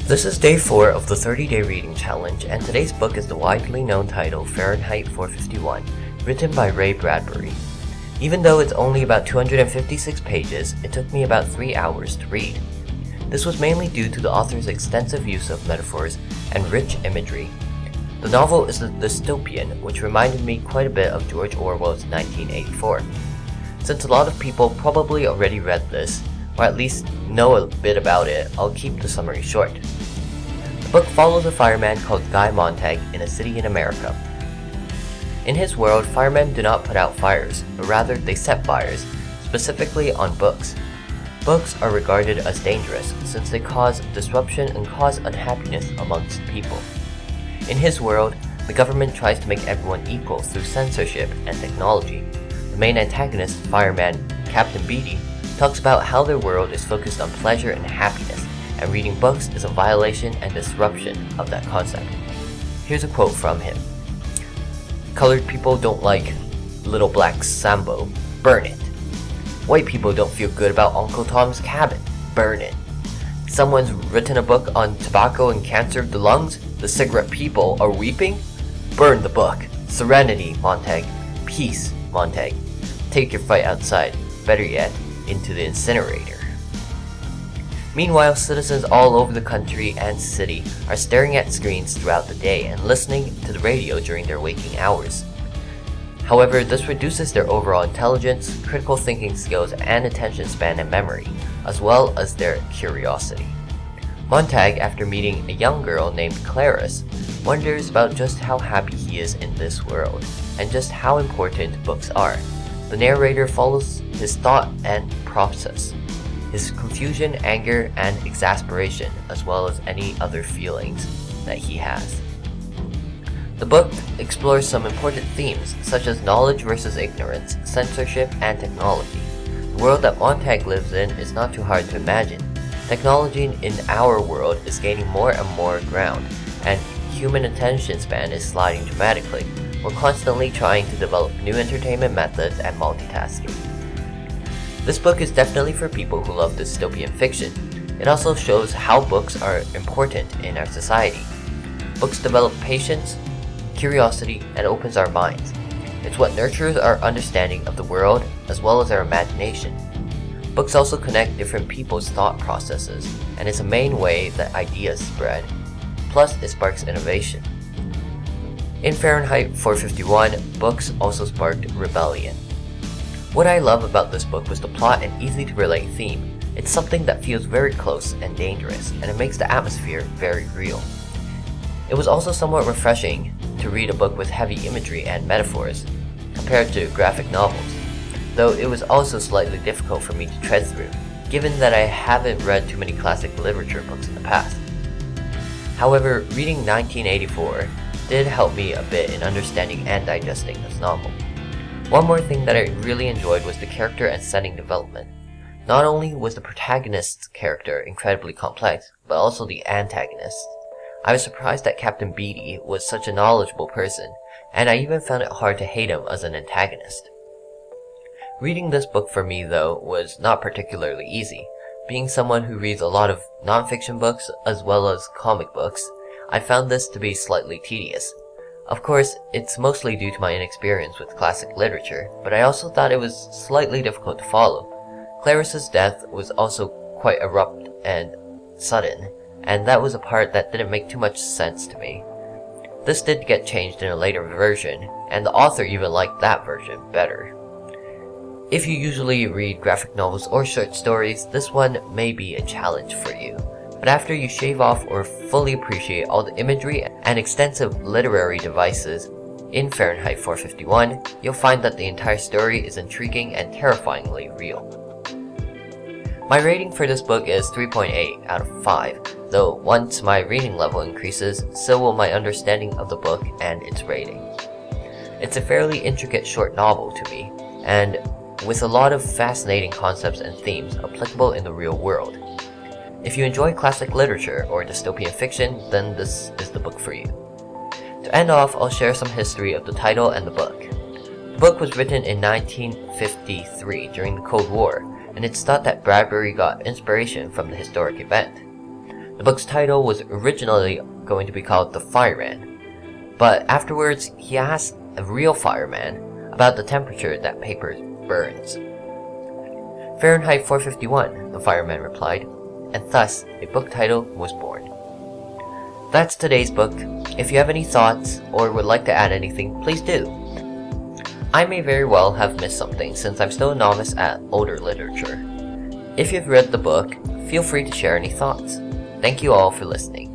This is day 4 of the 30-day reading challenge, and today's book is the widely known title Fahrenheit 451, written by Ray Bradbury. Even though it's only about 256 pages, it took me about 3 hours to read. This was mainly due to the author's extensive use of metaphors and rich imagery. The novel is the Dystopian, which reminded me quite a bit of George Orwell's 1984. Since a lot of people probably already read this, or at least know a bit about it, I'll keep the summary short. The book follows a fireman called Guy Montag in a city in America. In his world, firemen do not put out fires, but rather they set fires, specifically on books. Books are regarded as dangerous since they cause disruption and cause unhappiness amongst people. In his world, the government tries to make everyone equal through censorship and technology. The main antagonist, fireman Captain Beatty, talks about how their world is focused on pleasure and happiness, and reading books is a violation and disruption of that concept. Here's a quote from him. "Colored people don't like Little Black Sambo. Burn it. White people don't feel good about Uncle Tom's Cabin. Burn it. Someone's written a book on tobacco and cancer of the lungs. The cigarette people are weeping. Burn the book. Serenity, Montag. Peace, Montag. Take your fight outside. Better yet, into the incinerator." Meanwhile, citizens all over the country and city are staring at screens throughout the day and listening to the radio during their waking hours. However, this reduces their overall intelligence, critical thinking skills, and attention span and memory, as well as their curiosity. Montag, after meeting a young girl named Clarice, wonders about just how happy he is in this world, and just how important books are. The narrator follows his thought and process, his confusion, anger, and exasperation, as well as any other feelings that he has. The book explores some important themes, such as knowledge versus ignorance, censorship, and technology. The world that Montag lives in is not too hard to imagine. Technology in our world is gaining more and more ground, and human attention span is sliding dramatically. We're constantly trying to develop new entertainment methods and multitasking. This book is definitely for people who love dystopian fiction. It also shows how books are important in our society. Books develop patience, curiosity, and opens our minds. It's what nurtures our understanding of the world as well as our imagination. Books also connect different people's thought processes, and it's a main way that ideas spread. Plus, it sparks innovation. In Fahrenheit 451, books also sparked rebellion. What I love about this book was the plot and easy-to-relate theme. It's something that feels very close and dangerous, and it makes the atmosphere very real. It was also somewhat refreshing to read a book with heavy imagery and metaphors, compared to graphic novels, though it was also slightly difficult for me to tread through, given that I haven't read too many classic literature books in the past. However, reading 1984 did help me a bit in understanding and digesting this novel. One more thing that I really enjoyed was the character and setting development. Not only was the protagonist's character incredibly complex, but also the antagonist. I was surprised that Captain Beatty was such a knowledgeable person, and I even found it hard to hate him as an antagonist. Reading this book for me, though, was not particularly easy. Being someone who reads a lot of non-fiction books as well as comic books, I found this to be slightly tedious. Of course, it's mostly due to my inexperience with classic literature, but I also thought it was slightly difficult to follow. Clarice's death was also quite abrupt and sudden, and that was a part that didn't make too much sense to me. This did get changed in a later version, and the author even liked that version better. If you usually read graphic novels or short stories, this one may be a challenge for you. But after you shave off or fully appreciate all the imagery and extensive literary devices in Fahrenheit 451, you'll find that the entire story is intriguing and terrifyingly real. My rating for this book is 3.8 out of 5, though once my reading level increases, so will my understanding of the book and its rating. It's a fairly intricate short novel to me, and with a lot of fascinating concepts and themes applicable in the real world. If you enjoy classic literature or dystopian fiction, then this is the book for you. To end off, I'll share some history of the title and the book. The book was written in 1953 during the Cold War, and it's thought that Bradbury got inspiration from the historic event. The book's title was originally going to be called The Fireman, but afterwards he asked a real fireman about the temperature that paper burns. Fahrenheit 451, the fireman replied, and thus a book title was born. That's today's book. If you have any thoughts or would like to add anything, please do. I may very well have missed something since I'm still a novice at older literature. If you've read the book, feel free to share any thoughts. Thank you all for listening.